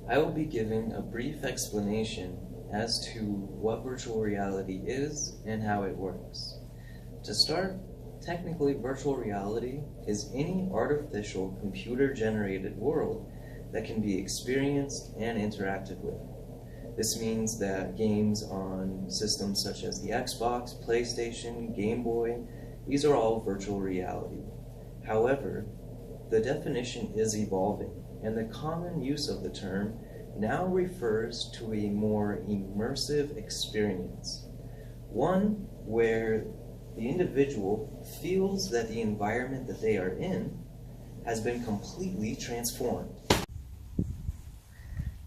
I will be giving a brief explanation as to what virtual reality is and how it works. To start, technically virtual reality is any artificial computer-generated world that can be experienced and interacted with. This means that games on systems such as the Xbox, PlayStation, Game Boy, these are all virtual reality. However, the definition is evolving, and the common use of the term now refers to a more immersive experience, one where the individual feels that the environment that they are in has been completely transformed.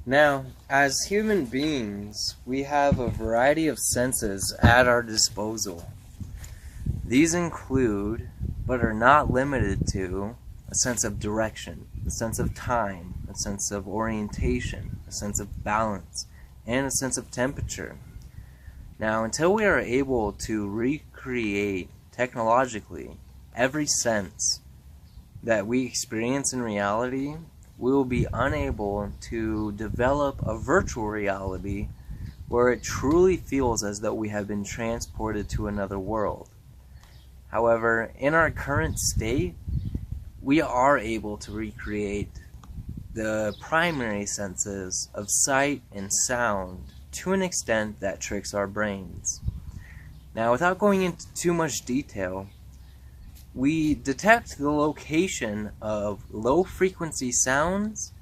Now, as human beings, we have a variety of senses at our disposal. These include, but are not limited to, a sense of direction, a sense of time, a sense of orientation, a sense of balance, and a sense of temperature. Now, until we are able to recreate technologically every sense that we experience in reality, we will be unable to develop a virtual reality where it truly feels as though we have been transported to another world. However, in our current state, we are able to recreate the primary senses of sight and sound to an extent that tricks our brains. Now, without going into too much detail, we detect the location of low-frequency sounds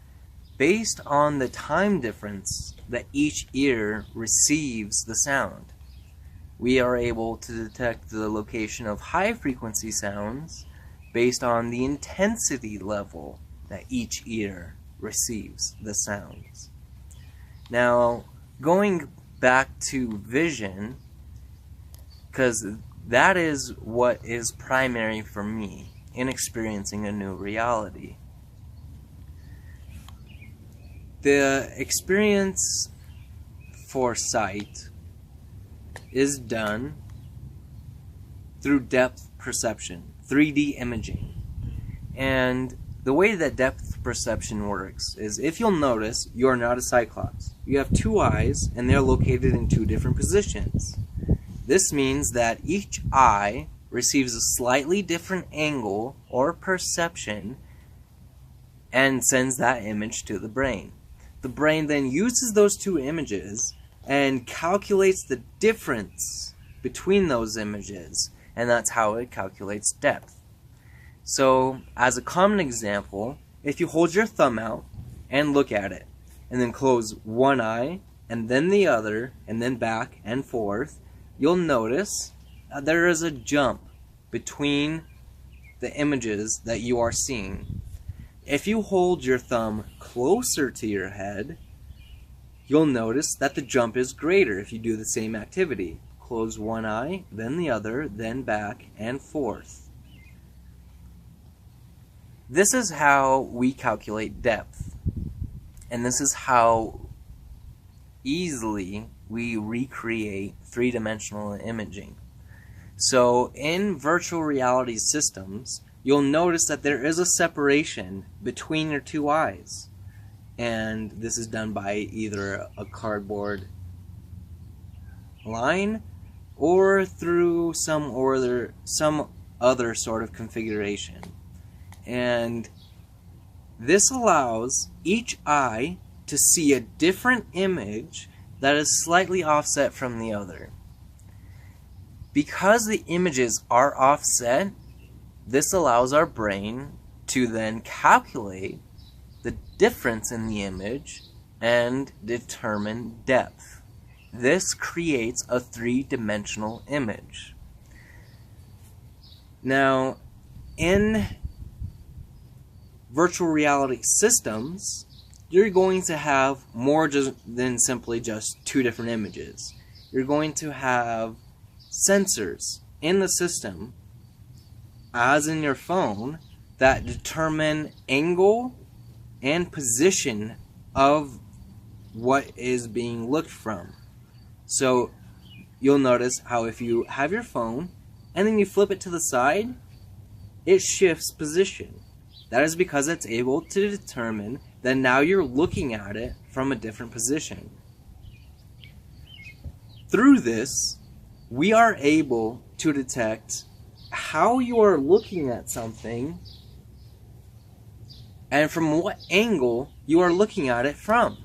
based on the time difference that each ear receives the sound. We are able to detect the location of high-frequency sounds based on the intensity level that each ear receives the sounds. Now, going back to vision, because that is what is primary for me in experiencing a new reality. The experience for sight is done through depth perception, 3D imaging. And the way that depth perception works is, if you'll notice, you are not a cyclops. You have two eyes, and they're located in two different positions. This means that each eye receives a slightly different angle or perception and sends that image to the brain. The brain then uses those two images and calculates the difference between those images, and that's how it calculates depth. So, as a common example, if you hold your thumb out and look at it, and then close one eye, and then the other, and then back and forth, you'll notice there is a jump between the images that you are seeing. If you hold your thumb closer to your head, you'll notice that the jump is greater if you do the same activity. Close one eye, then the other, then back and forth. This is how we calculate depth, and this is how easily we recreate three-dimensional imaging. So in virtual reality systems, you'll notice that there is a separation between your two eyes, and this is done by either a cardboard line or through some other sort of configuration. And this allows each eye to see a different image that is slightly offset from the other. Because the images are offset, this allows our brain to then calculate the difference in the image and determine depth. This creates a three-dimensional image. Now, in virtual reality systems, you're going to have more than simply just two different images. You're going to have sensors in the system, as in your phone, that determine angle and position of what is being looked from. So you'll notice how if you have your phone and then you flip it to the side, it shifts position. That is because it's able to determine then now you're looking at it from a different position. Through this, we are able to detect how you are looking at something and from what angle you are looking at it from.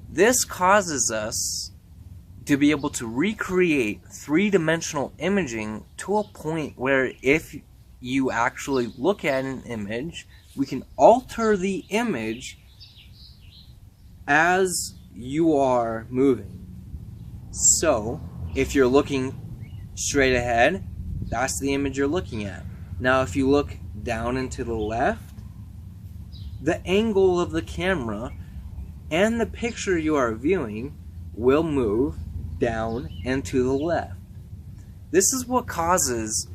This causes us to be able to recreate three-dimensional imaging to a point where if you actually look at an image, we can alter the image as you are moving. So, if you're looking straight ahead, that's the image you're looking at. Now, if you look down and to the left, the angle of the camera and the picture you are viewing will move down and to the left. This is what causes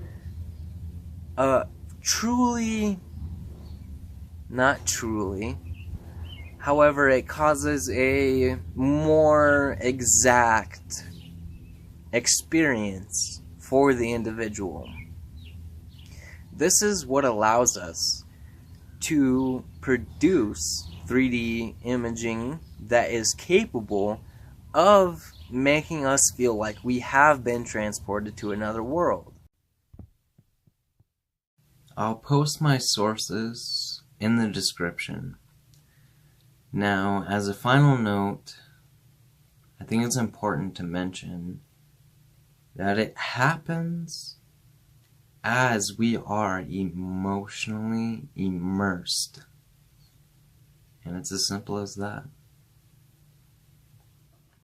however, it causes a more exact experience for the individual. This is what allows us to produce 3D imaging that is capable of making us feel like we have been transported to another world. I'll post my sources in the description. Now, as a final note, I think it's important to mention that it happens as we are emotionally immersed. And it's as simple as that.